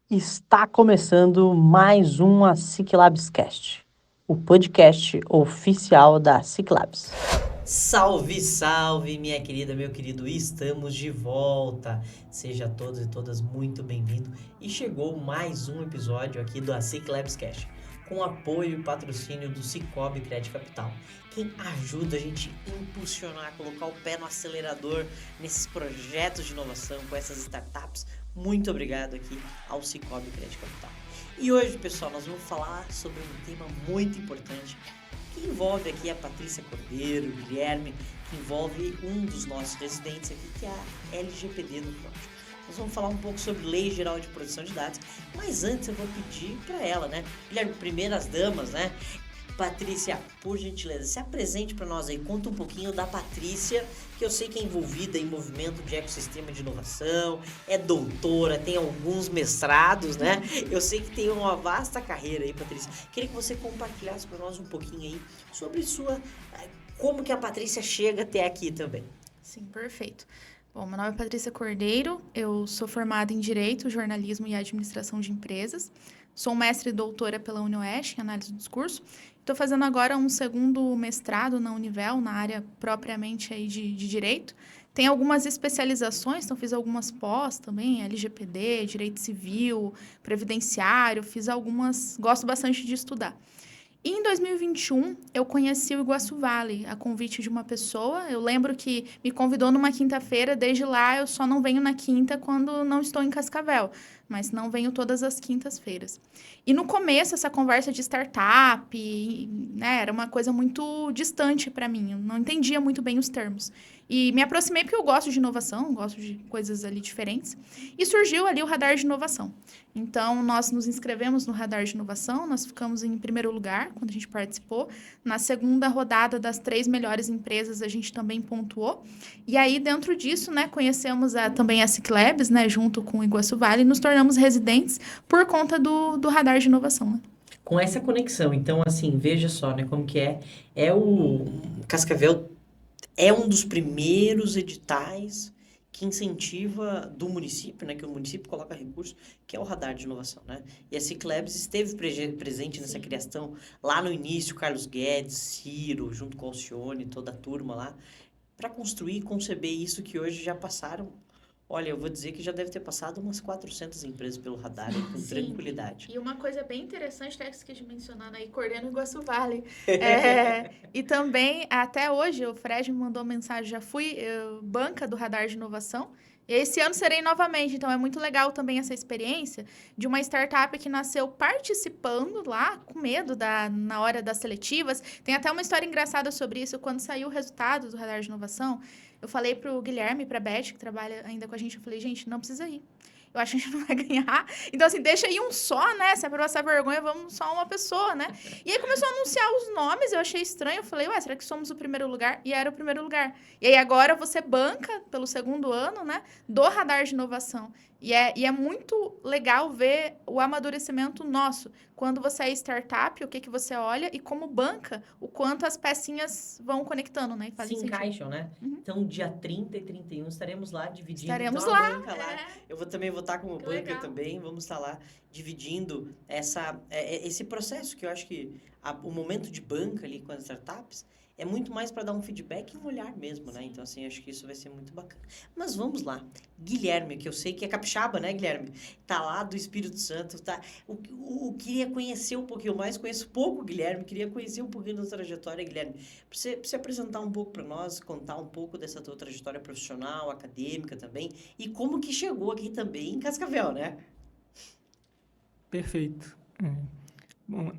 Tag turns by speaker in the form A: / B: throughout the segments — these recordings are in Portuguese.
A: Está começando mais um Ciclabscast, o podcast oficial da Ciclabs.
B: Salve, salve, minha querida, meu querido, estamos de volta. Seja todos e todas muito bem-vindos. E chegou mais um episódio aqui do Ciclabscast, com apoio e patrocínio do Cicobi Crédito Capital, quem ajuda a gente a impulsionar, colocar o pé no acelerador nesses projetos de inovação com essas startups. Muito obrigado aqui ao Cicobi Crédito Capital. E hoje, pessoal, nós vamos falar sobre um tema muito importante que envolve aqui a Patrícia Cordeiro, o Guilherme, que envolve um dos nossos residentes aqui, que é a LGPD do Front. Nós vamos falar um pouco sobre Lei Geral de Proteção de Dados, mas antes eu vou pedir para ela, né? Guilherme, primeiras damas, né? Patrícia, por gentileza, se apresente para nós aí, conta um pouquinho da Patrícia, que eu sei que é envolvida em movimento de ecossistema de inovação, é doutora, tem alguns mestrados, né? Eu sei que tem uma vasta carreira aí, Patrícia. Queria que você compartilhasse para nós um pouquinho aí sobre como que a Patrícia chega até aqui também.
C: Sim, perfeito. Bom, meu nome é Patrícia Cordeiro, eu sou formada em Direito, Jornalismo e Administração de Empresas. Sou mestre e doutora pela UniOeste em Análise do Discurso. Estou fazendo agora um segundo mestrado na Univel, na área propriamente aí de Direito. Tem algumas especializações, então fiz algumas pós também, LGPD, Direito Civil, Previdenciário, fiz algumas, gosto bastante de estudar. E em 2021, eu conheci o Iguaçu Valley, a convite de uma pessoa. Eu lembro que me convidou numa quinta-feira, desde lá eu só não venho na quinta quando não estou em Cascavel, mas não venho todas as quintas-feiras. E no começo, essa conversa de startup, né, era uma coisa muito distante para mim, eu não entendia muito bem os termos. E me aproximei porque eu gosto de inovação, gosto de coisas ali diferentes, e surgiu ali o Radar de Inovação. Então, nós nos inscrevemos no Radar de Inovação, nós ficamos em primeiro lugar quando a gente participou. Na segunda rodada das 3 melhores empresas, a gente também pontuou. E aí, dentro disso, né, conhecemos também a Ciclabs, né, junto com o Iguaçu Valley, e nos tornamos residentes por conta do Radar de Inovação. Né?
B: Com essa conexão, então, assim, veja só, né, como que é o Cascavel é um dos primeiros editais que incentiva do município, né, que o município coloca recursos, que é o radar de inovação, né? E a Ciclabs esteve presente nessa criação lá no início, Carlos Guedes, Ciro, junto com a Alcione, toda a turma lá, para construir e conceber isso que hoje já passaram. Olha, eu vou dizer que já deve ter passado umas 400 empresas pelo radar aí, com tranquilidade.
C: E uma coisa bem interessante, até que esqueci de mencionar aí, coordeno o Iguaçu Valley. E também, até hoje, o Fred me mandou mensagem, já fui banca do Radar de Inovação, e esse ano serei novamente, então é muito legal também essa experiência de uma startup que nasceu participando lá, com medo na hora das seletivas. Tem até uma história engraçada sobre isso, quando saiu o resultado do Radar de Inovação, eu falei pro Guilherme e pra Beth, que trabalha ainda com a gente, eu falei, gente, não precisa ir. Eu acho que a gente não vai ganhar. Então, assim, deixa aí um só, né? Se é pra passar vergonha, vamos só uma pessoa, né? E aí começou a anunciar os nomes, eu achei estranho. Eu falei, ué, será que somos o primeiro lugar? E era o primeiro lugar. E aí agora você banca, pelo segundo ano, né? Do Radar de Inovação. E é muito legal ver o amadurecimento nosso. Quando você é startup, o que, que você olha e como banca, o quanto as pecinhas vão conectando, né? E
B: Se encaixam, né?
C: Uhum.
B: Então, dia 30 e 31 estaremos lá dividindo.
C: Estaremos
B: então,
C: lá.
B: a banca lá. Eu também vou estar como
C: Que
B: banca
C: legal.
B: também. Vamos estar lá dividindo esse processo que eu acho que o momento de banca ali com as startups é muito mais para dar um feedback e um olhar mesmo, né? Então, assim, acho que isso vai ser muito bacana. Mas vamos lá. Guilherme, que eu sei que é capixaba, né, Guilherme? Tá lá do Espírito Santo, tá? Queria conhecer um pouquinho mais, conheço pouco o Guilherme, queria conhecer um pouquinho da trajetória, Guilherme. Pra você apresentar um pouco para nós, contar um pouco dessa tua trajetória profissional, acadêmica também, e como que chegou aqui também em Cascavel, né?
D: Perfeito. Bom,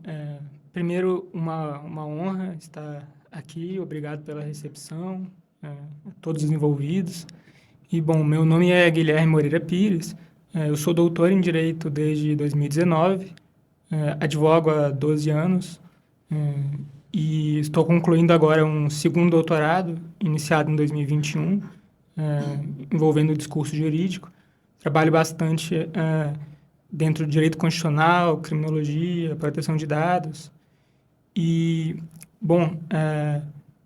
D: primeiro, uma honra estar aqui, obrigado pela recepção, a todos os envolvidos. E, bom, meu nome é Guilherme Moreira Pires, eu sou doutor em Direito desde 2019, advogo há 12 anos e estou concluindo agora um segundo doutorado, iniciado em 2021, envolvendo o discurso jurídico. Trabalho bastante dentro do direito constitucional, criminologia, proteção de dados. E, bom,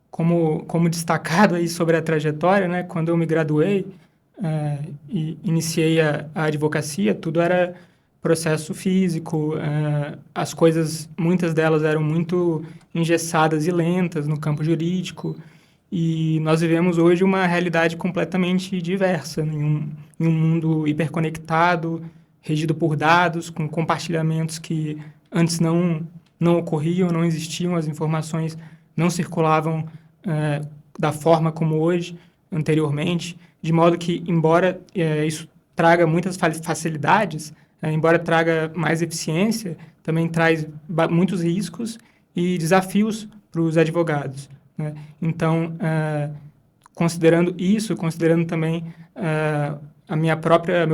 D: como destacado aí sobre a trajetória, né, quando eu me graduei e iniciei a advocacia, tudo era processo físico, as coisas, muitas delas eram muito engessadas e lentas no campo jurídico, e nós vivemos hoje uma realidade completamente diversa, em um mundo hiperconectado, regido por dados, com compartilhamentos que antes não ocorriam, não existiam, as informações não circulavam da forma como hoje, anteriormente, de modo que, embora isso traga muitas facilidades, embora traga mais eficiência, também traz muitos riscos e desafios para os advogados, né? Então, considerando isso, considerando também meu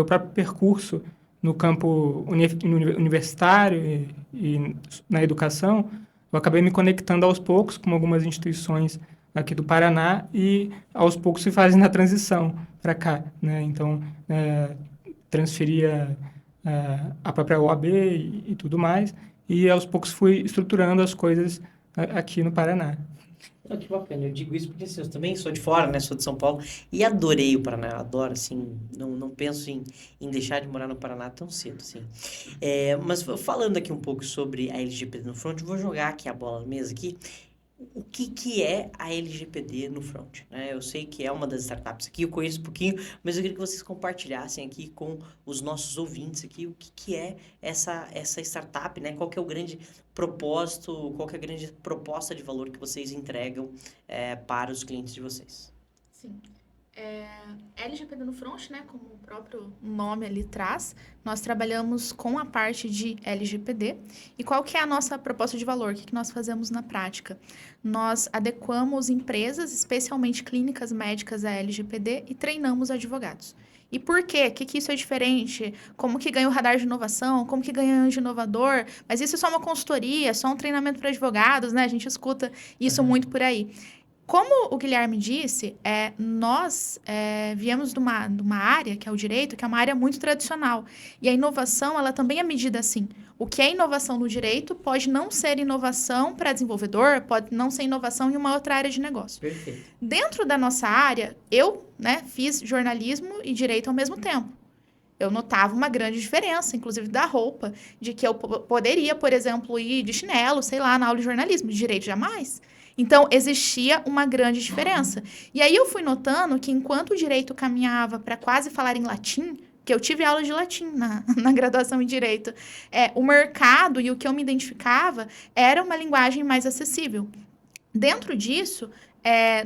D: próprio percurso no campo universitário e na educação, eu acabei me conectando aos poucos com algumas instituições aqui do Paraná e aos poucos se fazendo a transição para cá, né? Então, transferia a própria OAB e tudo mais, e aos poucos fui estruturando as coisas aqui no Paraná.
B: Que bacana, eu digo isso porque assim, eu também sou de fora, né? Sou de São Paulo e adorei o Paraná, adoro, assim, não penso em deixar de morar no Paraná tão cedo, assim. Mas falando aqui um pouco sobre a LGPD no front, eu vou jogar aqui a bola na mesa aqui. O que é a LGPD no front, né? Eu sei que é uma das startups aqui, eu conheço um pouquinho, mas eu queria que vocês compartilhassem aqui com os nossos ouvintes aqui o que é essa startup, né? Qual que é o grande propósito, qual que é a grande proposta de valor que vocês entregam para os clientes de vocês.
C: Sim. LGPD no front, né, como o próprio nome ali traz, nós trabalhamos com a parte de LGPD. E qual que é a nossa proposta de valor? O que nós fazemos na prática? Nós adequamos empresas, especialmente clínicas médicas, à LGPD e treinamos advogados. E por quê? O que isso é diferente? Como que ganha o radar de inovação? Como que ganha anjo inovador? Mas isso é só uma consultoria, só um treinamento para advogados, né? A gente escuta isso muito por aí. Como o Guilherme disse, nós viemos de uma área, que é o direito, que é uma área muito tradicional. E a inovação, ela também é medida assim. O que é inovação no direito pode não ser inovação para desenvolvedor, pode não ser inovação em uma outra área de negócio.
B: Perfeito.
C: Dentro da nossa área, eu fiz jornalismo e direito ao mesmo tempo. Eu notava uma grande diferença, inclusive da roupa, de que eu poderia, por exemplo, ir de chinelo, sei lá, na aula de jornalismo, de direito jamais. Então, existia uma grande diferença. E aí eu fui notando que enquanto o direito caminhava para quase falar em latim, que eu tive aula de latim na graduação em direito, o mercado e o que eu me identificava era uma linguagem mais acessível. Dentro disso,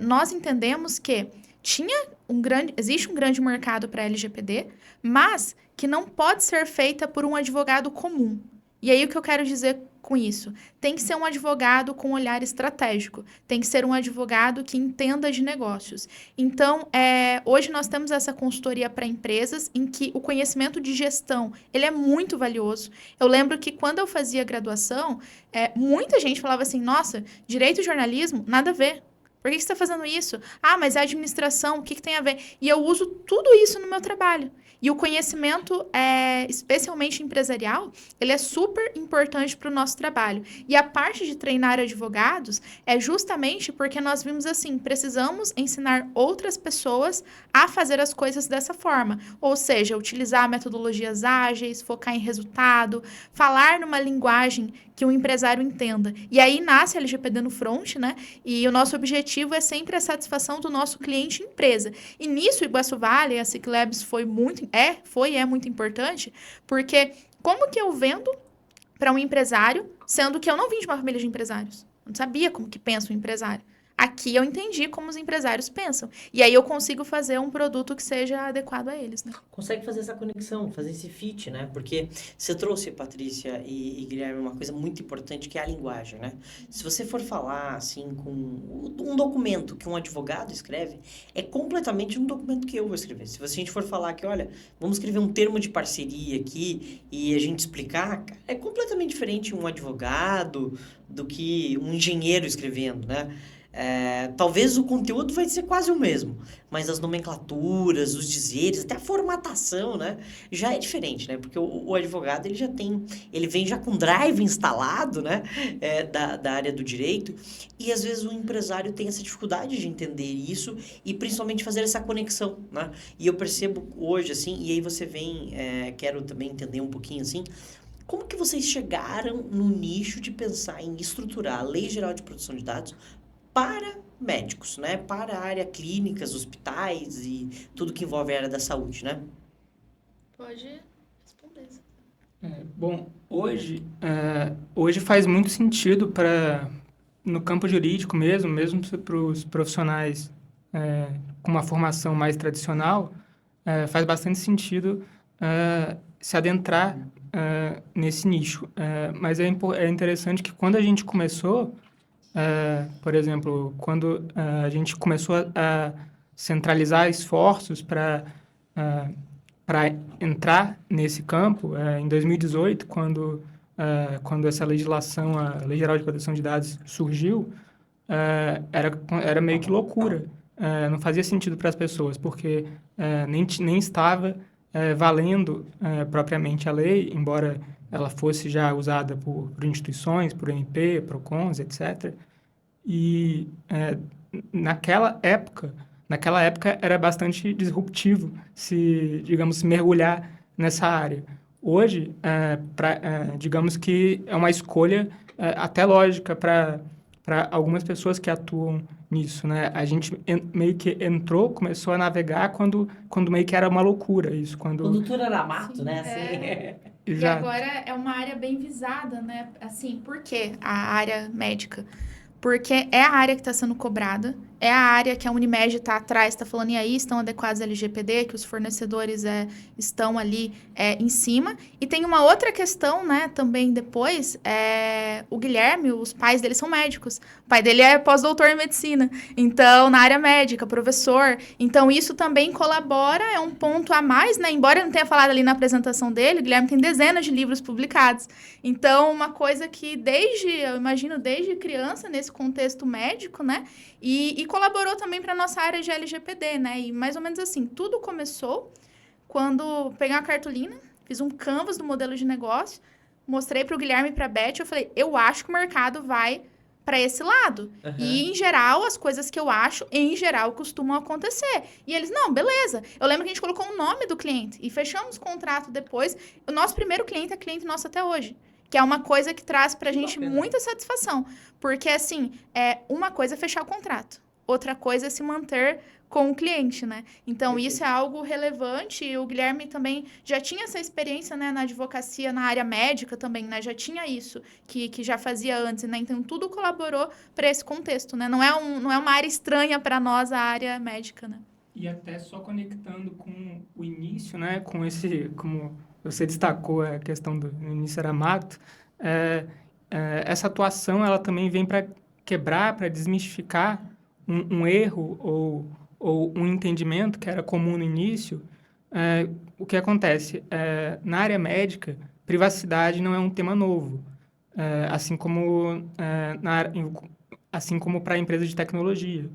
C: nós entendemos que existe um grande mercado para LGPD, mas que não pode ser feita por um advogado comum. E aí o que eu quero dizer com isso? Tem que ser um advogado com olhar estratégico, tem que ser um advogado que entenda de negócios. Então, hoje nós temos essa consultoria para empresas em que o conhecimento de gestão, ele é muito valioso. Eu lembro que quando eu fazia graduação, muita gente falava assim, nossa, direito e jornalismo, nada a ver. Por que você está fazendo isso? Ah, mas é administração, o que tem a ver? E eu uso tudo isso no meu trabalho. E o conhecimento, especialmente empresarial, ele é super importante para o nosso trabalho. E a parte de treinar advogados é justamente porque nós vimos assim, precisamos ensinar outras pessoas a fazer as coisas dessa forma. Ou seja, utilizar metodologias ágeis, focar em resultado, falar numa linguagem que o empresário entenda. E aí nasce a LGPD no front, né? E o nosso objetivo é sempre a satisfação do nosso cliente empresa. E nisso, o Iguaçu Vale, a SIC Labs foi muito importante, porque como que eu vendo para um empresário, sendo que eu não vim de uma família de empresários? Eu não sabia como que pensa um empresário. Aqui eu entendi como os empresários pensam. E aí eu consigo fazer um produto que seja adequado a eles, né?
B: Consegue fazer essa conexão, fazer esse fit, né? Porque você trouxe, Patrícia e Guilherme, uma coisa muito importante que é a linguagem, né? Se você for falar, assim, com um documento que um advogado escreve, é completamente um documento que eu vou escrever. Se a gente for falar que, olha, vamos escrever um termo de parceria aqui e a gente explicar, é completamente diferente um advogado do que um engenheiro escrevendo, né? Talvez o conteúdo vai ser quase o mesmo, mas as nomenclaturas, os dizeres, até a formatação, né, já é diferente, né? Porque o advogado, ele vem já com drive instalado, né, da área do direito, e às vezes o empresário tem essa dificuldade de entender isso e principalmente fazer essa conexão, né? E eu percebo hoje, assim, e aí você vem, quero também entender um pouquinho, assim, como que vocês chegaram no nicho de pensar em estruturar a Lei Geral de Proteção de Dados para médicos, né? Para a área clínicas, hospitais e tudo que envolve a área da saúde, né?
C: Pode responder.
D: Bom, hoje faz muito sentido no campo jurídico mesmo para os profissionais com uma formação mais tradicional, faz bastante sentido se adentrar nesse nicho. Mas é interessante que quando a gente começou, por exemplo, quando a gente começou a centralizar esforços para entrar nesse campo, em 2018, quando essa legislação, a Lei Geral de Proteção de Dados, surgiu, era meio que loucura. Não fazia sentido para as pessoas, porque nem estava valendo propriamente a lei, embora ela fosse já usada por instituições, por MP, PROCONs, etc. E naquela época era bastante disruptivo digamos, se mergulhar nessa área. Hoje, digamos que é uma escolha até lógica para algumas pessoas que atuam nisso, né? A gente meio que começou a navegar quando meio que era uma loucura isso,
B: Quando tudo era mato,
C: Sim,
B: né? Assim.
C: E
D: Exato.
C: agora é uma área bem visada, né? Assim, por quê a área médica? Porque é a área que está sendo cobrada, é a área que a Unimed está atrás, está falando, e aí estão adequados ao LGPD, que os fornecedores estão ali em cima. E tem uma outra questão, né, também depois, o Guilherme, os pais dele são médicos. O pai dele é pós-doutor em medicina, então, na área médica, professor. Então, isso também colabora, é um ponto a mais, né? Embora eu não tenha falado ali na apresentação dele, o Guilherme tem dezenas de livros publicados. Então, uma coisa que eu imagino, desde criança, nesse contexto médico, né? E colaborou também para a nossa área de LGPD, né? E mais ou menos assim, tudo começou quando peguei uma cartolina, fiz um canvas do modelo de negócio, mostrei para o Guilherme e para a Beth, eu falei, eu acho que o mercado vai para esse lado.
B: Uhum.
C: E, em geral, as coisas que eu acho, em geral, costumam acontecer. E eles, não, beleza. Eu lembro que a gente colocou o nome do cliente e fechamos o contrato depois. O nosso primeiro cliente é cliente nosso até hoje. Que é uma coisa que traz pra gente muita satisfação. Porque, assim, uma coisa é fechar o contrato. Outra coisa é se manter com o cliente, né? Então, isso é algo relevante. E o Guilherme também já tinha essa experiência, né, na advocacia, na área médica também, né? Já tinha isso que já fazia antes, né? Então, tudo colaborou para esse contexto, né? Não é uma área estranha para nós, a área médica, né?
D: E até só conectando com o início, né, com como você destacou a questão do início era mato, essa atuação ela também vem para quebrar, para desmistificar um erro ou um entendimento que era comum no início. O que acontece? Na área médica, privacidade não é um tema novo, assim como para a empresa de tecnologia.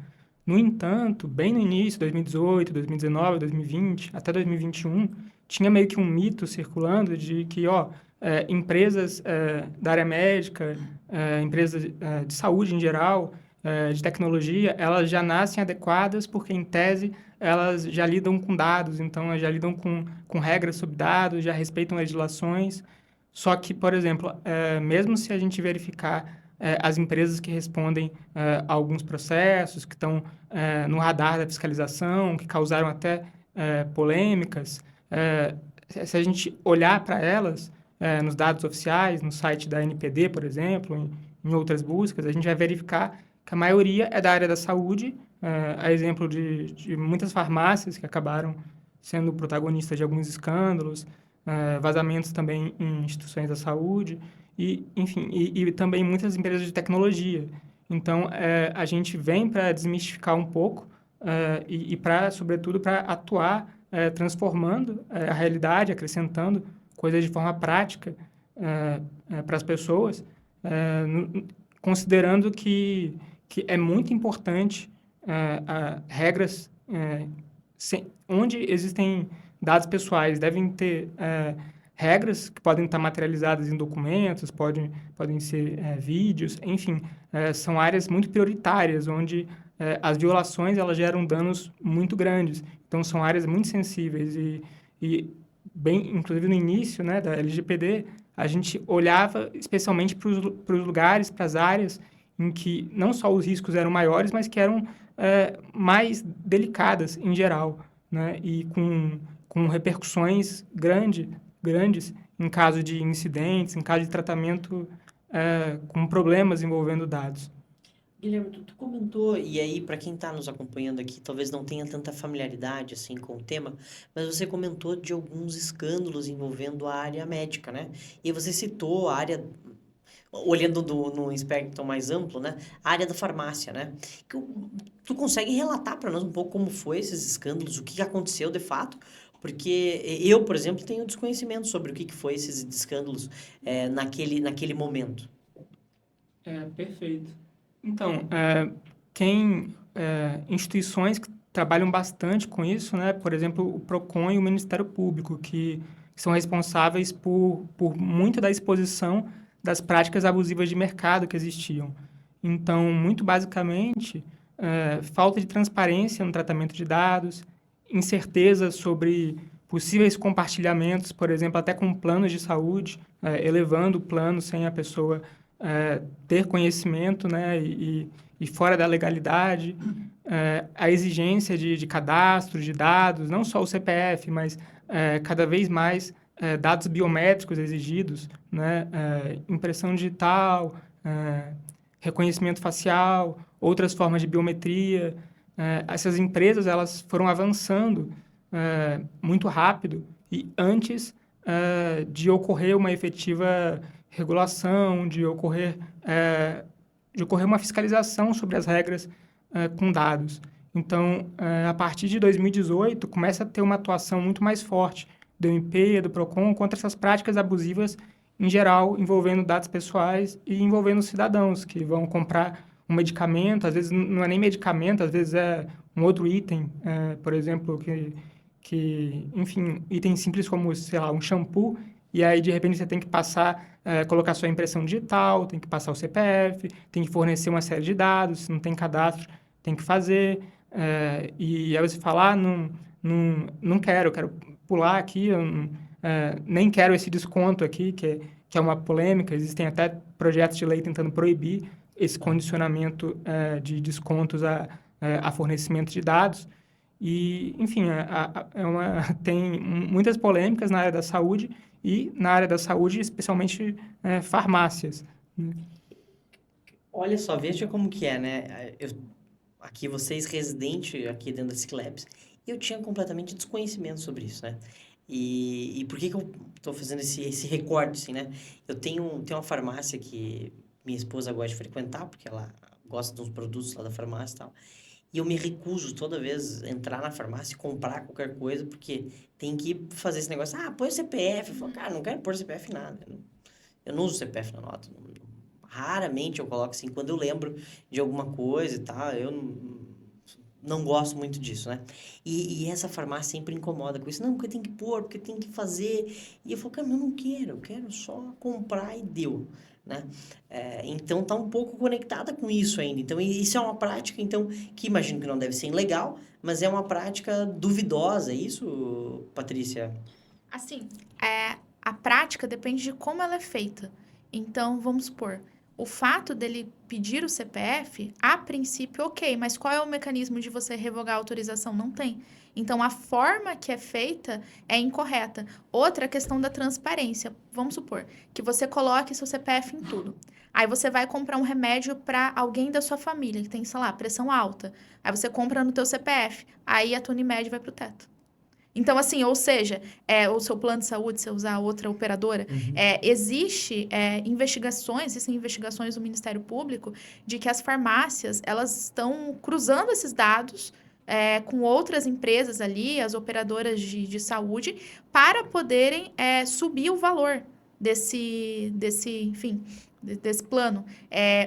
D: No entanto, bem no início, 2018, 2019, 2020, até 2021, tinha meio que um mito circulando de que, empresas da área médica, empresas de saúde em geral, de tecnologia, elas já nascem adequadas porque, em tese, elas já lidam com dados, então elas já lidam com regras sobre dados, já respeitam legislações. Só que, por exemplo, mesmo se a gente verificar as empresas que respondem a alguns processos, que estão no radar da fiscalização, que causaram até polêmicas, se a gente olhar para elas nos dados oficiais, no site da NPD, por exemplo, em outras buscas, a gente vai verificar que a maioria é da área da saúde, a exemplo de muitas farmácias que acabaram sendo protagonistas de alguns escândalos, vazamentos também em instituições da saúde, enfim, e também muitas empresas de tecnologia. Então, a gente vem para desmistificar um pouco sobretudo, para atuar transformando a realidade, acrescentando coisas de forma prática para as pessoas, considerando que que é muito importante regras onde existem dados pessoais, devem ter regras que podem estar materializadas em documentos, podem ser vídeos, enfim, são áreas muito prioritárias, onde as violações elas geram danos muito grandes. Então, são áreas muito sensíveis e bem, inclusive no início, né, da LGPD, a gente olhava especialmente para os lugares, para as áreas em que não só os riscos eram maiores, mas que eram mais delicadas em geral, né, e com repercussões grandes em caso de incidentes, em caso de tratamento com problemas envolvendo dados.
B: Guilherme, tu comentou, e aí para quem está nos acompanhando aqui, talvez não tenha tanta familiaridade assim com o tema, mas você comentou de alguns escândalos envolvendo a área médica, né? E você citou a área, olhando no espectro mais amplo, né? A área da farmácia, né? Tu consegue relatar para nós um pouco como foi esses escândalos, o que aconteceu de fato? Porque eu, por exemplo, tenho desconhecimento sobre o que foi esses escândalos naquele momento.
D: Perfeito. Então, instituições que trabalham bastante com isso, né? Por exemplo, o PROCON e o Ministério Público, que são responsáveis por muita da exposição das práticas abusivas de mercado que existiam. Então, muito basicamente, falta de transparência no tratamento de dados, incerteza sobre possíveis compartilhamentos, por exemplo, até com planos de saúde, elevando o plano sem a pessoa ter conhecimento, né, e fora da legalidade, a exigência de cadastro de dados, não só o CPF, mas cada vez mais dados biométricos exigidos, né, impressão digital, reconhecimento facial, outras formas de biometria. Essas empresas elas foram avançando muito rápido e antes de ocorrer uma efetiva regulação, de ocorrer uma fiscalização sobre as regras com dados. Então, a partir de 2018, começa a ter uma atuação muito mais forte do MP, do PROCON, contra essas práticas abusivas em geral, envolvendo dados pessoais e envolvendo cidadãos que vão comprar um medicamento, às vezes não é nem medicamento, às vezes é um outro item, por exemplo, enfim, item simples como, sei lá, um shampoo, e aí, de repente, você tem que colocar sua impressão digital, tem que passar o CPF, tem que fornecer uma série de dados, se não tem cadastro, tem que fazer, e aí você fala, não quero pular aqui, nem quero esse desconto aqui, que é uma polêmica, existem até projetos de lei tentando proibir esse condicionamento de descontos a fornecimento de dados. E, enfim, tem muitas polêmicas na área da saúde e na área da saúde, especialmente farmácias.
B: Olha só, veja como que é, né? Aqui, vocês residentes aqui dentro da SIC-Labs, eu tinha completamente desconhecimento sobre isso, né? E por que eu estou fazendo esse recorte, assim, né? Eu tenho uma farmácia que minha esposa gosta de frequentar, porque ela gosta dos produtos lá da farmácia e tal. E eu me recuso toda vez a entrar na farmácia e comprar qualquer coisa, porque tem que fazer esse negócio. Põe o CPF. Eu falo, cara, não quero pôr CPF em nada. Eu não uso CPF na nota. Raramente eu coloco assim, quando eu lembro de alguma coisa e tal, eu não gosto muito disso, né? E essa farmácia sempre incomoda com isso. Não, porque tem que pôr, porque tem que fazer. E eu falo, cara, eu não quero, eu quero só comprar e deu, né? Então, tá um pouco conectada com isso ainda. Então, isso é uma prática, então, que imagino que não deve ser ilegal, mas é uma prática duvidosa, é isso, Patrícia?
C: Assim, a prática depende de como ela é feita. Então, vamos supor, o fato dele pedir o CPF, a princípio, ok, mas qual é o mecanismo de você revogar a autorização? Não tem. Então, a forma que é feita é incorreta. Outra questão da transparência. Vamos supor que você coloque seu CPF em tudo. Aí você vai comprar um remédio para alguém da sua família que tem, sei lá, pressão alta. Aí você compra no teu CPF. Aí a tua Unimed vai pro teto. Então, assim, ou seja, o seu plano de saúde, se usar outra operadora, existem investigações do Ministério Público de que as farmácias, elas estão cruzando esses dados com outras empresas ali, as operadoras de saúde, para poderem subir o valor. enfim, desse plano.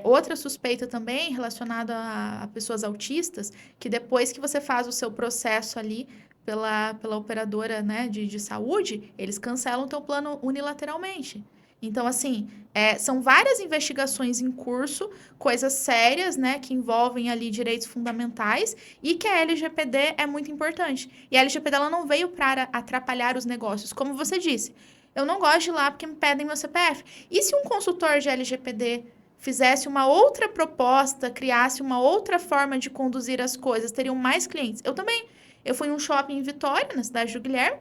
C: Outra suspeita também relacionada a pessoas autistas, que depois que você faz o seu processo ali pela operadora, né, de saúde, eles cancelam o teu plano unilateralmente. Então, assim, são várias investigações em curso, coisas sérias, né, que envolvem ali direitos fundamentais e que a LGPD é muito importante. E a LGPD, ela não veio para atrapalhar os negócios, como você disse. Eu não gosto de ir lá porque me pedem meu CPF. E se um consultor de LGPD fizesse uma outra proposta, criasse uma outra forma de conduzir as coisas, teriam mais clientes? Eu também. Eu fui em um shopping em Vitória, na cidade do Guilherme,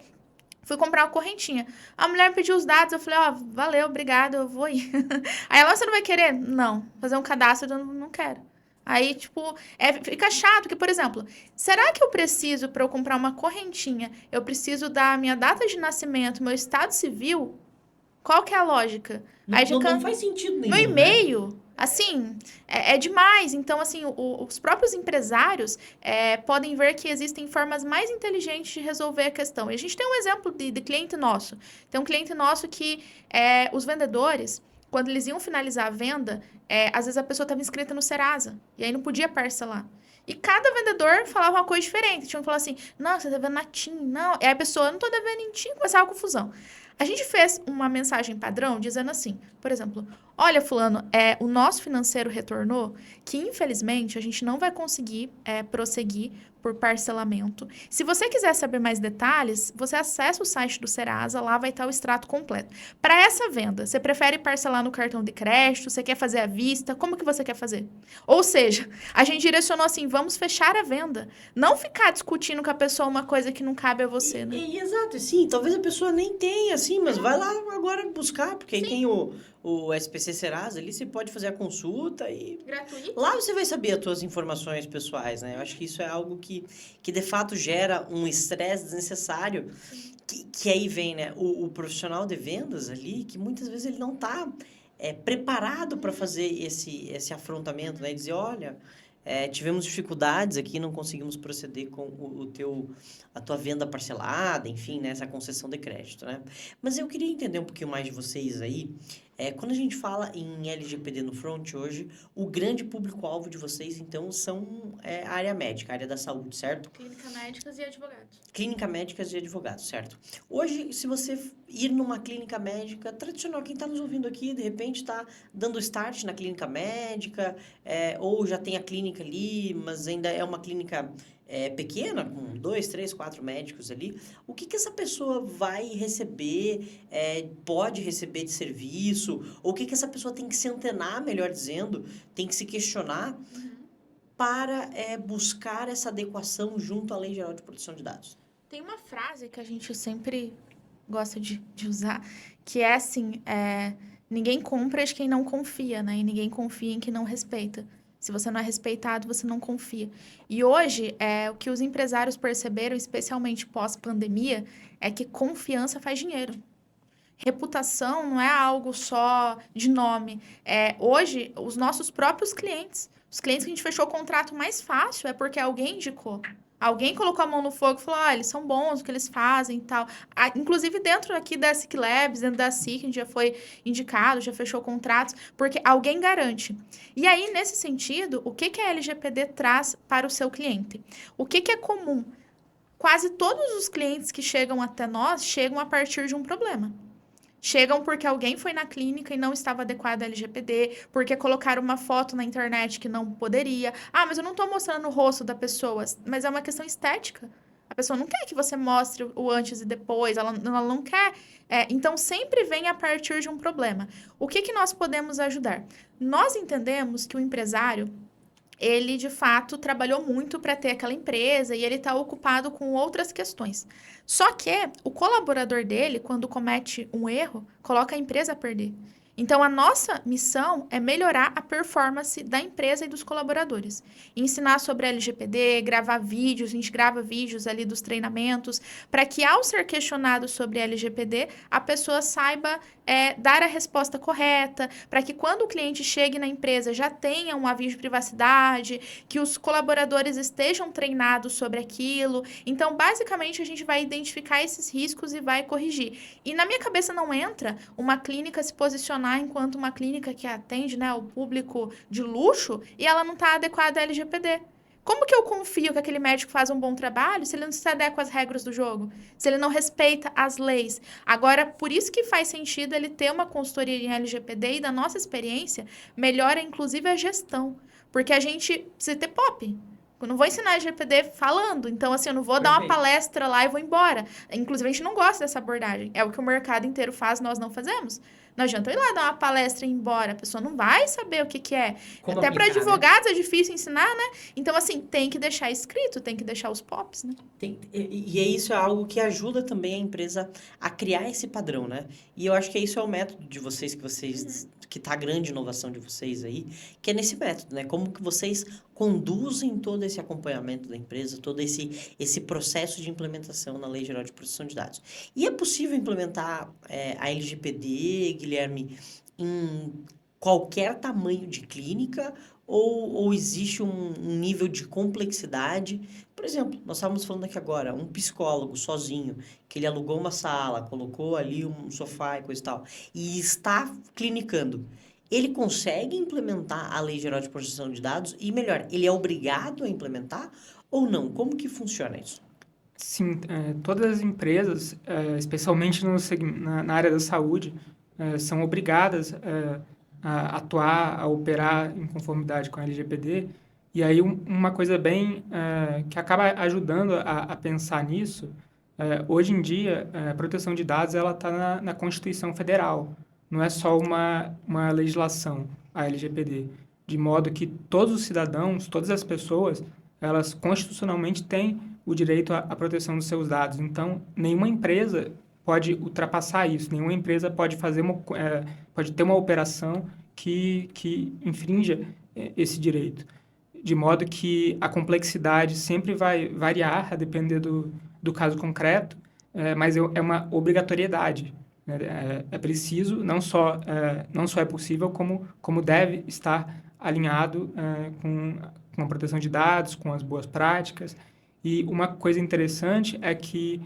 C: fui comprar uma correntinha. A mulher pediu os dados, eu falei, valeu, obrigada, eu vou ir. Aí ela, você não vai querer? Não. Fazer um cadastro, eu não quero. Aí, tipo, fica chato, porque, por exemplo, será que eu preciso, para eu comprar uma correntinha, eu preciso dar a minha data de nascimento, meu estado civil? Qual que é a lógica? Aí
B: Não faz sentido nenhum,
C: no e-mail, assim, é demais. Então, assim, os próprios empresários podem ver que existem formas mais inteligentes de resolver a questão. E a gente tem um exemplo de cliente nosso. Tem um cliente nosso que os vendedores, quando eles iam finalizar a venda, às vezes a pessoa estava inscrita no Serasa. E aí não podia parcelar. E cada vendedor falava uma coisa diferente. Tinha que falar assim, não, você está devendo na TIM, não. E aí a pessoa, eu não estou devendo em TIM, começava a confusão. A gente fez uma mensagem padrão dizendo assim, por exemplo, olha, fulano, o nosso financeiro retornou que, infelizmente, a gente não vai conseguir prosseguir por parcelamento. Se você quiser saber mais detalhes, você acessa o site do Serasa, lá vai estar o extrato completo. Para essa venda, você prefere parcelar no cartão de crédito? Você quer fazer à vista? Como que você quer fazer? Ou seja, a gente direcionou assim, vamos fechar a venda. Não ficar discutindo com a pessoa uma coisa que não cabe a você, né?
B: Exato, sim, talvez a pessoa nem tenha, assim, mas vai lá agora buscar, porque aí tem o SPC Serasa ali, você pode fazer a consulta e...
C: Gratuito.
B: Lá você vai saber as suas informações pessoais, né? Eu acho que isso é algo que de fato gera um estresse desnecessário, que aí vem, né? O profissional de vendas ali, que muitas vezes ele não está preparado para fazer esse afrontamento, né? E dizer, olha... tivemos dificuldades aqui, não conseguimos proceder com a tua venda parcelada, enfim, né, essa concessão de crédito, né? Mas eu queria entender um pouquinho mais de vocês aí. Quando a gente fala em LGPD no front hoje, o grande público-alvo de vocês, então, são a área médica, a área da saúde, certo?
C: Clínica médicas e advogados.
B: Clínica médicas e advogados, certo? Hoje, se você ir numa clínica médica tradicional, quem está nos ouvindo aqui, de repente está dando start na clínica médica, ou já tem a clínica ali, mas ainda é uma clínica pequena, com 2, 3, 4 médicos ali, o que essa pessoa vai receber, pode receber de serviço, ou o que essa pessoa tem que se antenar, melhor dizendo, tem que se questionar para buscar essa adequação junto à Lei Geral de Proteção de Dados?
C: Tem uma frase que a gente sempre gosta de usar, que é assim, ninguém compra de quem não confia, né? E ninguém confia em quem não respeita. Se você não é respeitado, você não confia. E hoje, o que os empresários perceberam, especialmente pós-pandemia, é que confiança faz dinheiro. Reputação não é algo só de nome. Hoje, os nossos próprios clientes, os clientes que a gente fechou o contrato mais fácil, é porque alguém indicou. Alguém colocou a mão no fogo e falou, eles são bons, o que eles fazem e tal. Inclusive, dentro aqui da SIC Labs, dentro da SIC, a gente já foi indicado, já fechou contratos, porque alguém garante. E aí, nesse sentido, o que a LGPD traz para o seu cliente? O que é comum? Quase todos os clientes que chegam até nós, chegam a partir de um problema. Chegam porque alguém foi na clínica e não estava adequado à LGPD, porque colocaram uma foto na internet que não poderia. Mas eu não estou mostrando o rosto da pessoa, mas é uma questão estética. A pessoa não quer que você mostre o antes e depois, ela não quer. Então, sempre vem a partir de um problema. O que nós podemos ajudar? Nós entendemos que o empresário, ele, de fato, trabalhou muito para ter aquela empresa e ele está ocupado com outras questões. Só que o colaborador dele, quando comete um erro, coloca a empresa a perder. Então, a nossa missão é melhorar a performance da empresa e dos colaboradores. Ensinar sobre LGPD, gravar vídeos, a gente grava vídeos ali dos treinamentos, para que ao ser questionado sobre LGPD, a pessoa saiba dar a resposta correta, para que quando o cliente chegue na empresa já tenha um aviso de privacidade, que os colaboradores estejam treinados sobre aquilo. Então, basicamente, a gente vai identificar esses riscos e vai corrigir. E na minha cabeça não entra uma clínica se posicionar enquanto uma clínica que atende, né, o público de luxo e ela não está adequada à LGPD. Como que eu confio que aquele médico faz um bom trabalho se ele não se adequa às regras do jogo? Se ele não respeita as leis? Agora, por isso que faz sentido ele ter uma consultoria em LGPD e da nossa experiência, melhora inclusive a gestão. Porque a gente precisa ter POP. Eu não vou ensinar LGPD falando. Então, assim, eu não vou dar uma palestra lá e vou embora. Inclusive, a gente não gosta dessa abordagem. É o que o mercado inteiro faz, nós não fazemos. Não adianta eu ir lá dar uma palestra e ir embora. A pessoa não vai saber o que é.
B: Como
C: Até para
B: aplicar,
C: advogados é difícil ensinar, né? Então, assim, tem que deixar escrito, tem que deixar os POPs, né?
B: Isso é algo que ajuda também a empresa a criar esse padrão, né? E eu acho que isso é o método de vocês, que tá a grande inovação de vocês aí, que é nesse método, né? Como que vocês conduzem todo esse acompanhamento da empresa, todo esse processo de implementação na Lei Geral de Proteção de Dados. E é possível implementar a LGPD, Guilherme, em qualquer tamanho de clínica ou existe um nível de complexidade? Por exemplo, nós estávamos falando aqui agora, um psicólogo sozinho, que ele alugou uma sala, colocou ali um sofá e coisa e tal, e está clinicando. Ele consegue implementar a Lei Geral de Proteção de Dados? E melhor, ele é obrigado a implementar ou não? Como que funciona isso?
D: Sim, todas as empresas, especialmente na área da saúde, são obrigadas a atuar, a operar em conformidade com a LGPD. E aí uma coisa bem que acaba ajudando a pensar nisso, hoje em dia, a proteção de dados ela está na Constituição Federal, não é só uma legislação, a LGPD, de modo que todos os cidadãos, todas as pessoas, elas constitucionalmente têm o direito à proteção dos seus dados. Então, nenhuma empresa pode ultrapassar isso, nenhuma empresa pode pode ter uma operação que infrinja esse direito. De modo que a complexidade sempre vai variar a depender do caso concreto, mas é uma obrigatoriedade. É preciso, não só é possível, como deve estar alinhado com a proteção de dados, com as boas práticas. E uma coisa interessante é que,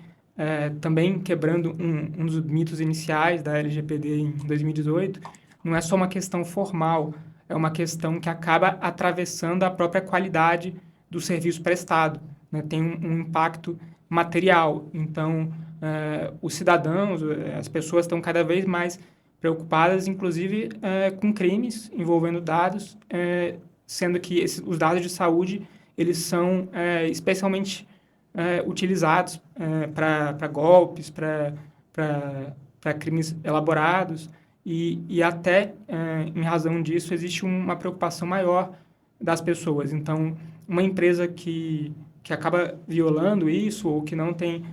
D: também quebrando um dos mitos iniciais da LGPD em 2018, não é só uma questão formal, é uma questão que acaba atravessando a própria qualidade do serviço prestado, né? Tem um impacto material. Então, os cidadãos, as pessoas estão cada vez mais preocupadas, inclusive, com crimes envolvendo dados, sendo que os dados de saúde, eles são especialmente utilizados para golpes, para crimes elaborados, e até, em razão disso, existe uma preocupação maior das pessoas. Então, uma empresa que acaba violando isso, ou que não tem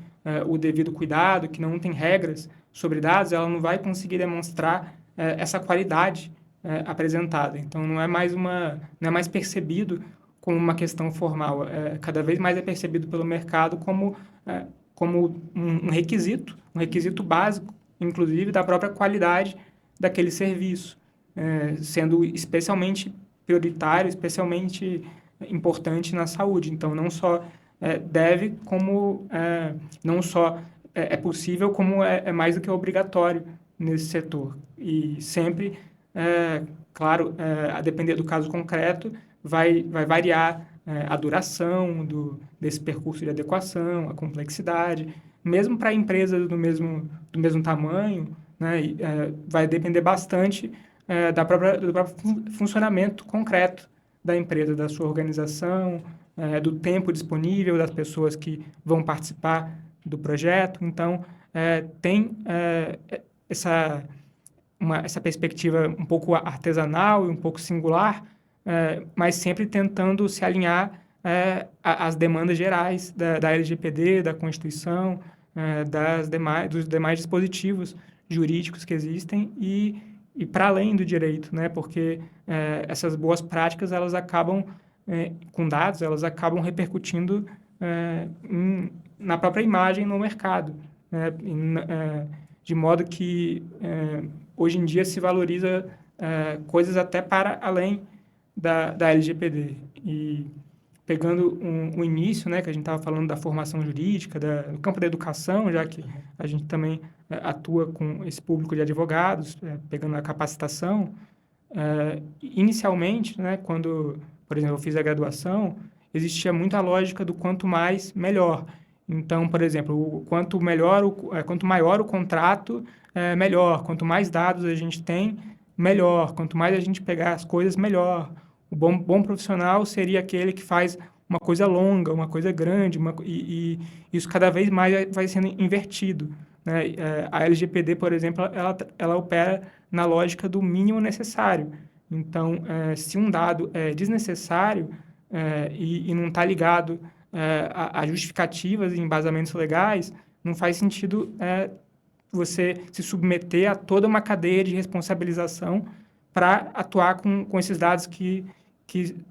D: o devido cuidado, que não tem regras sobre dados, ela não vai conseguir demonstrar essa qualidade apresentada. Então, não é mais percebido como uma questão formal. Cada vez mais é percebido pelo mercado como um requisito básico, inclusive, da própria qualidade daquele serviço, sendo especialmente prioritário, especialmente importante na saúde. Então, não só deve, como não só é possível, como é mais do que obrigatório nesse setor. E sempre, claro, a depender do caso concreto, vai variar a duração desse percurso de adequação, a complexidade. Mesmo para empresas do mesmo tamanho, né, vai depender bastante do próprio funcionamento concreto da empresa, da sua organização, do tempo disponível das pessoas que vão participar do projeto. Então, tem essa perspectiva um pouco artesanal e um pouco singular, mas sempre tentando se alinhar às demandas gerais da LGPD, da Constituição, dos demais dispositivos jurídicos que existem e ir para além do direito, né? Porque essas boas práticas, elas acabam, com dados, elas acabam repercutindo na própria imagem no mercado, né? De modo que hoje em dia se valoriza coisas até para além da LGPD. E pegando o início, né, que a gente estava falando da formação jurídica, do campo da educação, já que a gente também atua com esse público de advogados, pegando a capacitação, inicialmente, né, quando, por exemplo, eu fiz a graduação, existia muita lógica do quanto mais, melhor. Então, por exemplo, quanto maior o contrato, melhor. Quanto mais dados a gente tem, melhor. Quanto mais a gente pegar as coisas, melhor. O bom profissional seria aquele que faz uma coisa longa, uma coisa grande, e isso cada vez mais vai sendo invertido, né? A LGPD, por exemplo, ela opera na lógica do mínimo necessário. Então, se um dado é desnecessário e não está ligado a justificativas e embasamentos legais, não faz sentido você se submeter a toda uma cadeia de responsabilização para atuar com esses dados que,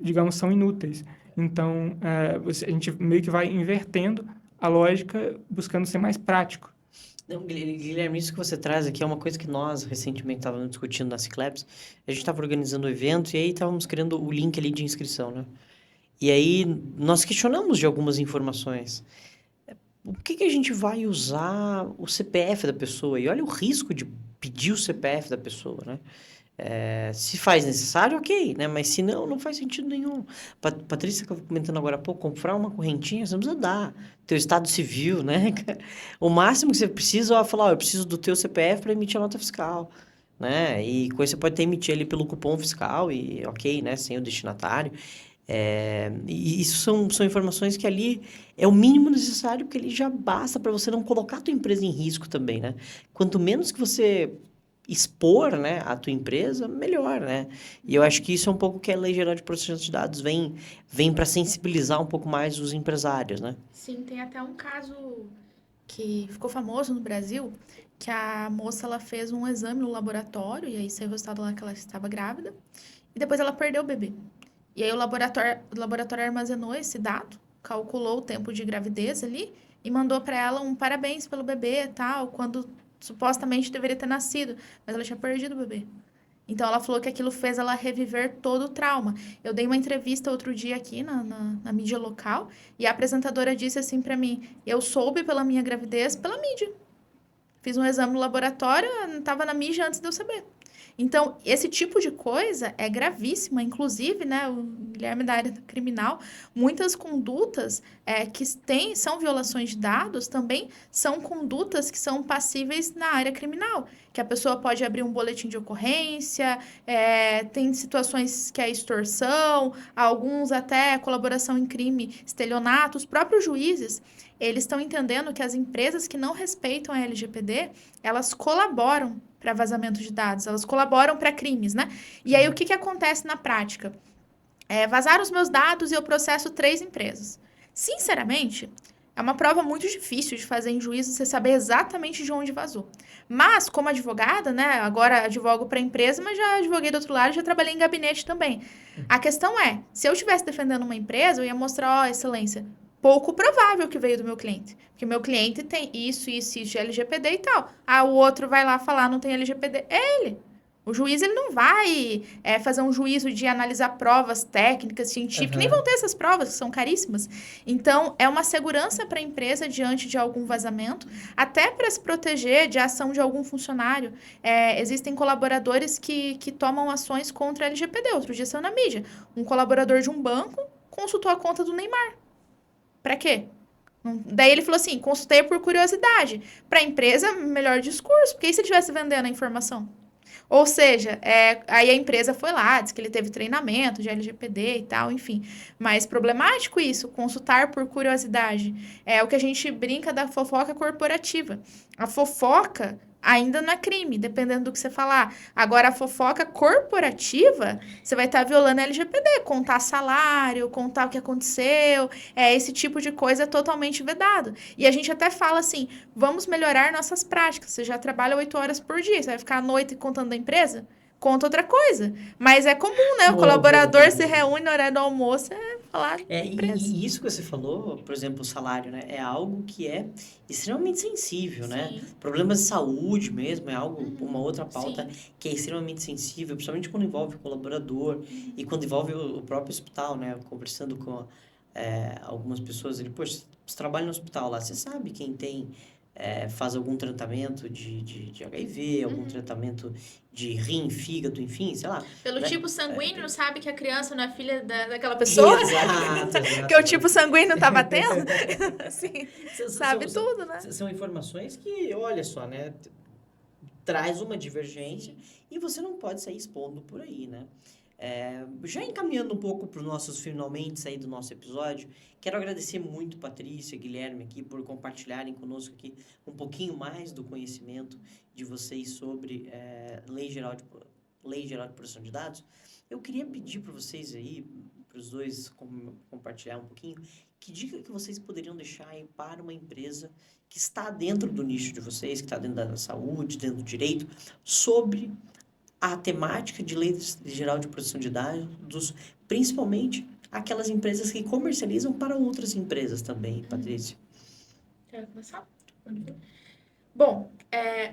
D: digamos, são inúteis. Então, a gente meio que vai invertendo a lógica, buscando ser mais prático.
B: Não, Guilherme, isso que você traz aqui é uma coisa que nós recentemente estávamos discutindo na Ciclabs. A gente estava organizando o evento e aí estávamos criando o link ali de inscrição, né? E aí nós questionamos de algumas informações. O que a gente vai usar o CPF da pessoa? E olha o risco de pedir o CPF da pessoa, né? Se faz necessário, ok, né? Mas se não, não faz sentido nenhum. Patrícia, que eu estava comentando agora há pouco, comprar uma correntinha, você não precisa dar. Teu estado civil, né? O máximo que você precisa é falar, eu preciso do teu CPF para emitir a nota fiscal, né? E com isso você pode até emitir ele pelo cupom fiscal e ok, né? Sem o destinatário. E isso são informações que ali é o mínimo necessário, porque ele já basta para você não colocar a tua empresa em risco também, né? Quanto menos que você expor, né, a tua empresa, melhor, né? E eu acho que isso é um pouco que a Lei Geral de Proteção de Dados vem para sensibilizar um pouco mais os empresários, né?
C: Sim, tem até um caso que ficou famoso no Brasil, que a moça ela fez um exame no laboratório, e aí saiu o resultado lá que ela estava grávida, e depois ela perdeu o bebê. E aí o laboratório armazenou esse dado, calculou o tempo de gravidez ali, e mandou para ela um parabéns pelo bebê e tal, quando supostamente deveria ter nascido, mas ela tinha perdido o bebê. Então, ela falou que aquilo fez ela reviver todo o trauma. Eu dei uma entrevista outro dia aqui na mídia local, e a apresentadora disse assim para mim, eu soube pela minha gravidez pela mídia. Fiz um exame no laboratório, estava na mídia antes de eu saber. Então, esse tipo de coisa é gravíssima, inclusive, né, o Guilherme da área criminal, muitas condutas que são violações de dados também são condutas que são passíveis na área criminal, que a pessoa pode abrir um boletim de ocorrência, tem situações que é extorsão, alguns até colaboração em crime, estelionato, os próprios juízes, eles estão entendendo que as empresas que não respeitam a LGPD, elas colaboram para vazamento de dados, elas colaboram para crimes, né? E aí, o que acontece na prática? Vazaram os meus dados e eu processo 3 empresas. Sinceramente, é uma prova muito difícil de fazer em juízo, você saber exatamente de onde vazou. Mas, como advogada, né? Agora advogo para empresa, mas já advoguei do outro lado, já trabalhei em gabinete também. A questão é, se eu estivesse defendendo uma empresa, eu ia mostrar, excelência, pouco provável que veio do meu cliente. Porque meu cliente tem isso de LGPD e tal. O outro vai lá falar, não tem LGPD. É ele. O juiz, ele não vai fazer um juízo de analisar provas técnicas, científicas. Nem vão ter essas provas, que são caríssimas. Então, é uma segurança para a empresa diante de algum vazamento, até para se proteger de ação de algum funcionário. Existem colaboradores que tomam ações contra a LGPD. Outro dia saiu na mídia. Um colaborador de um banco consultou a conta do Neymar. Para quê? Daí ele falou assim, consultei por curiosidade. Para a empresa, melhor discurso. Porque e se ele estivesse vendendo a informação? Ou seja, aí a empresa foi lá, disse que ele teve treinamento de LGPD e tal, enfim. Mas problemático isso, consultar por curiosidade. É o que a gente brinca da fofoca corporativa. A fofoca ainda não é crime, dependendo do que você falar. Agora, a fofoca corporativa, você vai estar violando a LGPD, contar salário, contar o que aconteceu, esse tipo de coisa é totalmente vedado. E a gente até fala assim, vamos melhorar nossas práticas. Você já trabalha 8 horas por dia, você vai ficar à noite contando da empresa? conta outra coisa. Mas é comum, né? O colaborador se reúne na hora do almoço falar de empresa.
B: E isso que você falou, por exemplo, o salário, né? É algo que é extremamente sensível, né?
C: Sim.
B: Problemas de saúde mesmo, é algo, uma outra pauta
C: Sim.
B: que é extremamente sensível, principalmente quando envolve o colaborador e quando envolve o próprio hospital, né? Conversando com algumas pessoas, ele, poxa, você trabalha no hospital lá, você sabe quem tem... faz algum tratamento de HIV, algum tratamento de rim, fígado, enfim, sei lá.
C: Pelo
B: né?
C: tipo sanguíneo, sabe que a criança não é filha daquela pessoa?
B: Exato.
C: Que o tipo sanguíneo tá batendo? Assim, sabe tudo, né?
B: São informações que, olha só, né? Traz uma divergência e você não pode sair expondo por aí, né? Já encaminhando um pouco para os nossos finalmente aí do nosso episódio, quero agradecer muito Patrícia e Guilherme aqui por compartilharem conosco aqui um pouquinho mais do conhecimento de vocês sobre Lei Geral de Proteção de Dados. Eu queria pedir para vocês aí, para os dois compartilhar um pouquinho, que dica que vocês poderiam deixar aí para uma empresa que está dentro do nicho de vocês, que está dentro da saúde, dentro do direito, sobre a temática de Lei Geral de Proteção de Dados, principalmente aquelas empresas que comercializam para outras empresas também, Patrícia.
C: Quer começar? Bom,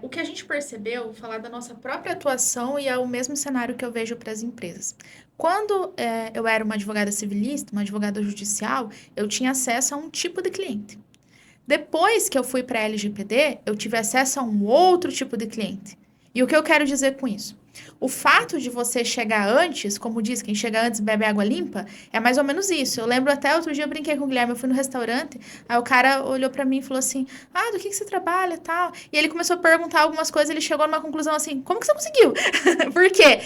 C: o que a gente percebeu, vou falar da nossa própria atuação e é o mesmo cenário que eu vejo para as empresas. Quando eu era uma advogada civilista, uma advogada judicial, eu tinha acesso a um tipo de cliente. Depois que eu fui para a LGPD, eu tive acesso a um outro tipo de cliente. E o que eu quero dizer com isso? O fato de você chegar antes, como diz, quem chega antes bebe água limpa, é mais ou menos isso. Eu lembro até outro dia eu brinquei com o Guilherme, eu fui no restaurante, aí o cara olhou pra mim e falou assim, do que você trabalha e tal? E ele começou a perguntar algumas coisas, ele chegou numa conclusão assim, como que você conseguiu? Por quê?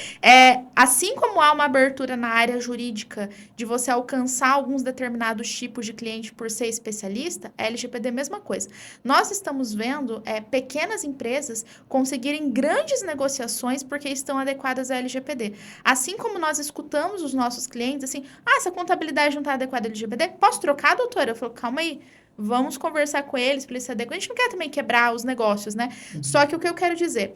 C: Assim como há uma abertura na área jurídica de você alcançar alguns determinados tipos de cliente por ser especialista, a LGPD é a mesma coisa. Nós estamos vendo pequenas empresas conseguirem grandes negociações porque estão adequadas à LGPD. Assim como nós escutamos os nossos clientes, assim, essa contabilidade não está adequada à LGPD, posso trocar, doutora? Eu falo, calma aí, vamos conversar com eles para eles se adequarem. A gente não quer também quebrar os negócios, né? Só que o que eu quero dizer,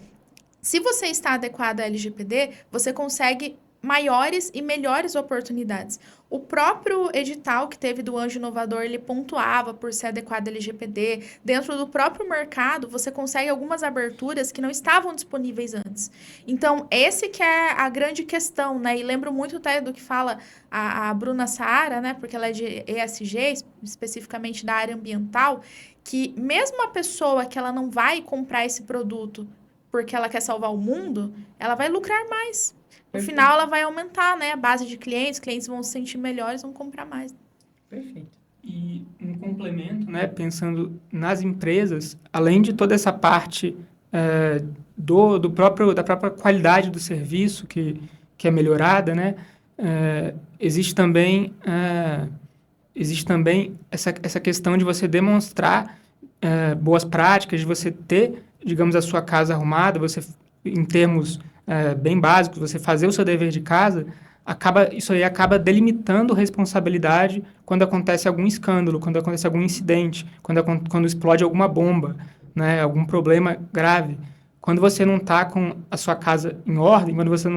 C: se você está adequado à LGPD, você consegue maiores e melhores oportunidades. O próprio edital que teve do Anjo Inovador, ele pontuava por ser adequado à LGPD. Dentro do próprio mercado, você consegue algumas aberturas que não estavam disponíveis antes. Então, esse que é a grande questão, né? E lembro muito até do que fala a Bruna Saara, né? Porque ela é de ESG, especificamente da área ambiental, que mesmo a pessoa que ela não vai comprar esse produto porque ela quer salvar o mundo, ela vai lucrar mais. No final, ela vai aumentar, né, a base de clientes vão se sentir melhores, vão comprar mais.
B: Perfeito.
D: E um complemento, né, pensando nas empresas, além de toda essa parte da própria qualidade do serviço que é melhorada, né, existe também essa questão de você demonstrar boas práticas, de você ter, digamos, a sua casa arrumada, você, em termos bem básicos, você fazer o seu dever de casa, isso aí acaba delimitando responsabilidade quando acontece algum escândalo, quando acontece algum incidente, quando explode alguma bomba, né, algum problema grave. Quando você não está com a sua casa em ordem, quando você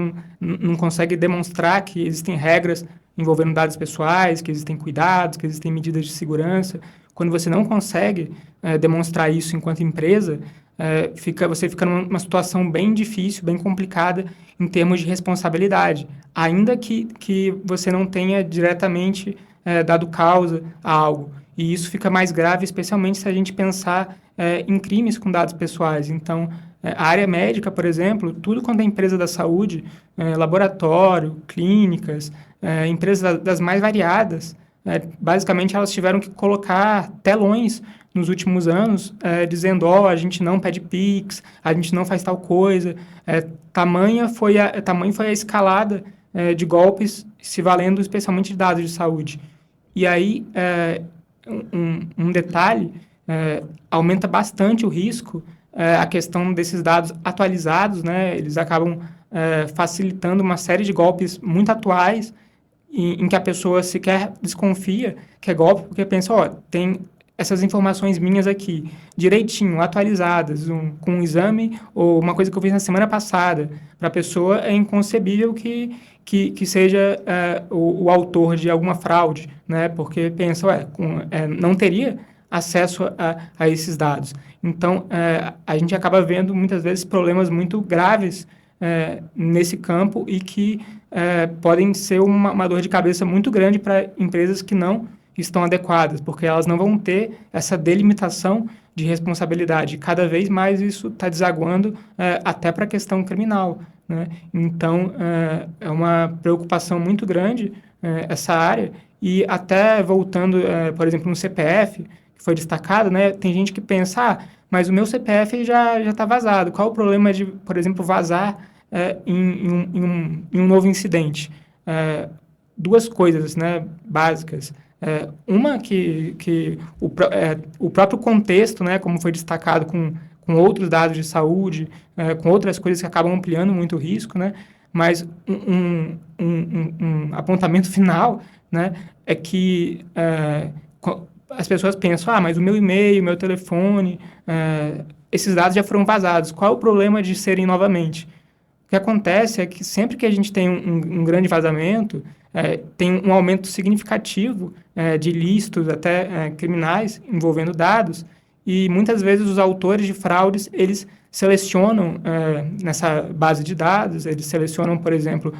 D: não consegue demonstrar que existem regras envolvendo dados pessoais, que existem cuidados, que existem medidas de segurança, quando você não consegue demonstrar isso enquanto empresa, você fica numa situação bem difícil, bem complicada em termos de responsabilidade, ainda que você não tenha diretamente dado causa a algo. E isso fica mais grave, especialmente se a gente pensar em crimes com dados pessoais. Então, a área médica, por exemplo, tudo quanto é empresa da saúde, laboratório, clínicas, empresas das mais variadas, basicamente elas tiveram que colocar telões nos últimos anos, dizendo, a gente não pede Pix, a gente não faz tal coisa. Tamanha foi a escalada de golpes se valendo especialmente de dados de saúde. E aí, um detalhe, aumenta bastante o risco, a questão desses dados atualizados, né? Eles acabam facilitando uma série de golpes muito atuais, em que a pessoa sequer desconfia que é golpe, porque pensa, tem essas informações minhas aqui, direitinho, atualizadas, com um exame ou uma coisa que eu fiz na semana passada, para a pessoa é inconcebível que seja o autor de alguma fraude, né? Porque pensa, não teria acesso a esses dados. Então, a gente acaba vendo, muitas vezes, problemas muito graves nesse campo e que podem ser uma dor de cabeça muito grande para empresas que não estão adequadas, porque elas não vão ter essa delimitação de responsabilidade. Cada vez mais isso está desaguando até para a questão criminal, né? Então, é uma preocupação muito grande essa área. E até voltando, por exemplo, no CPF, que foi destacado, né? Tem gente que pensa, mas o meu CPF já está vazado. Qual o problema de, por exemplo, vazar em um novo incidente? Duas coisas, né, básicas. Uma que o próprio contexto, né, como foi destacado com outros dados de saúde, com outras coisas que acabam ampliando muito o risco, né, mas um apontamento final, né, é que as pessoas pensam, mas o meu e-mail, meu telefone, esses dados já foram vazados. Qual é o problema de serem novamente? O que acontece é que sempre que a gente tem um grande vazamento, tem um aumento significativo de ilícitos, até criminais, envolvendo dados, e muitas vezes os autores de fraudes, eles selecionam nessa base de dados, eles selecionam, por exemplo,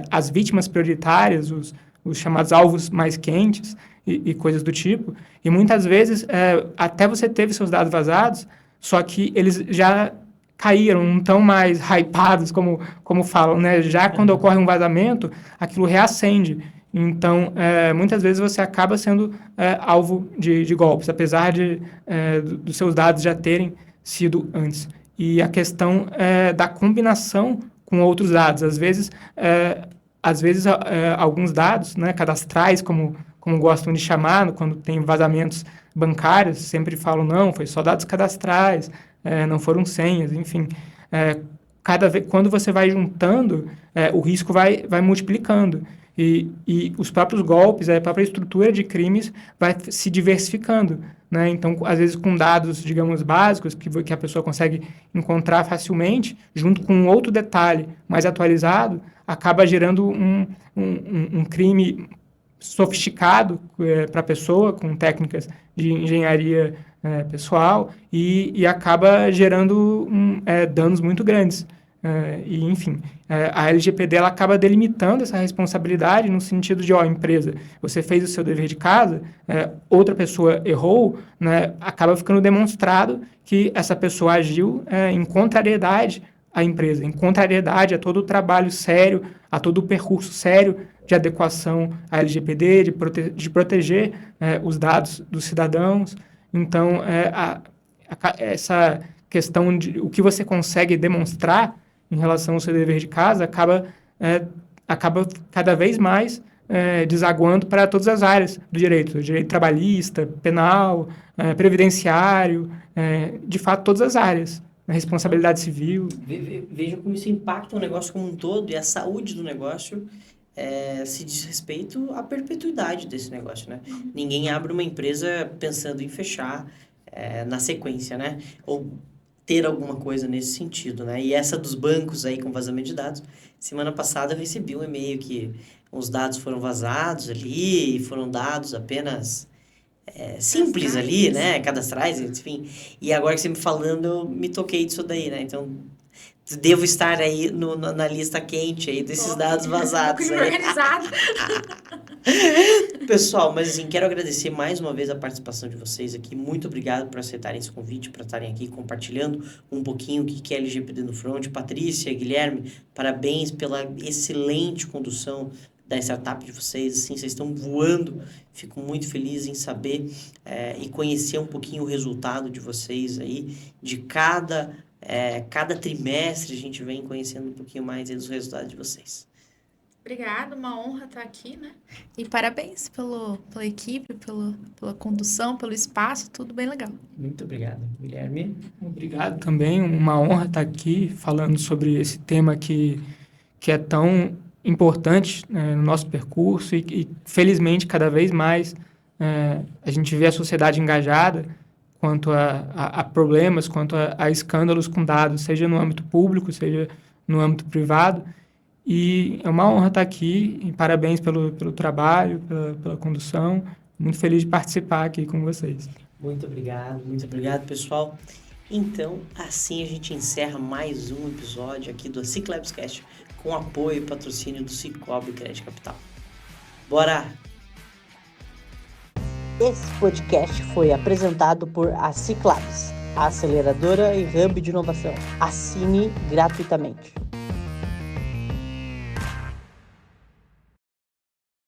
D: as vítimas prioritárias, os chamados alvos mais quentes e coisas do tipo, e muitas vezes até você teve seus dados vazados, só que eles já caíram, não estão mais hypados, como falam, né? Já quando ocorre um vazamento, aquilo reacende. Então, muitas vezes você acaba sendo alvo de golpes, apesar dos seus dados já terem sido antes. E a questão da combinação com outros dados. Às vezes alguns dados, né, cadastrais, como gostam de chamar, quando tem vazamentos bancários, sempre falam, não, foi só dados cadastrais, não foram senhas, enfim. Quando você vai juntando, o risco vai multiplicando. E os próprios golpes, a própria estrutura de crimes vai se diversificando, né? Então, às vezes, com dados, digamos, básicos, que a pessoa consegue encontrar facilmente, junto com um outro detalhe mais atualizado, acaba gerando um crime sofisticado para a pessoa, com técnicas de engenharia pessoal, e acaba gerando danos muito grandes. E, enfim, a LGPD ela acaba delimitando essa responsabilidade no sentido de, empresa, você fez o seu dever de casa, outra pessoa errou, né, acaba ficando demonstrado que essa pessoa agiu em contrariedade à empresa, em contrariedade a todo o trabalho sério, a todo o percurso sério de adequação à LGPD, de proteger os dados dos cidadãos. Então, essa questão de o que você consegue demonstrar em relação ao seu dever de casa acaba cada vez mais desaguando para todas as áreas do direito trabalhista, penal, previdenciário, de fato, todas as áreas. A responsabilidade civil.
B: Veja como isso impacta o negócio como um todo e a saúde do negócio se diz respeito à perpetuidade desse negócio, né? Ninguém abre uma empresa pensando em fechar na sequência, né? Ou ter alguma coisa nesse sentido, né? E essa dos bancos aí com vazamento de dados, semana passada eu recebi um e-mail que os dados foram vazados ali, foram dados apenas simples ali, né? Cadastrais, enfim. E agora que você me falando, eu me toquei disso daí, né? Então, devo estar aí na lista quente aí desses dados vazados.
C: Organizado.
B: Pessoal, mas assim, quero agradecer mais uma vez a participação de vocês aqui. Muito obrigado por aceitarem esse convite, por estarem aqui compartilhando um pouquinho o que é LGPD no Front. Patrícia, Guilherme, parabéns pela excelente condução da startup de vocês. Assim, vocês estão voando. Fico muito feliz em saber e conhecer um pouquinho o resultado de vocês aí, de cada trimestre a gente vem conhecendo um pouquinho mais dos resultados de vocês.
C: Obrigada, uma honra estar aqui, né? E parabéns pela equipe, pela condução, pelo espaço, tudo bem legal.
B: Muito obrigado, Guilherme.
D: Obrigado também, uma honra estar aqui falando sobre esse tema que é tão importante no nosso percurso e felizmente cada vez mais a gente vê a sociedade engajada quanto a problemas, quanto a escândalos com dados, seja no âmbito público, seja no âmbito privado. E é uma honra estar aqui, e parabéns pelo trabalho, pela condução. Muito feliz de participar aqui com vocês.
B: Muito obrigado, pessoal. Então, assim a gente encerra mais um episódio aqui do Ciclabscast, com apoio e patrocínio do Cicobi Crédito Capital. Bora!
A: Esse podcast foi apresentado por a Ciclabs, a aceleradora e hub de inovação. Assine gratuitamente.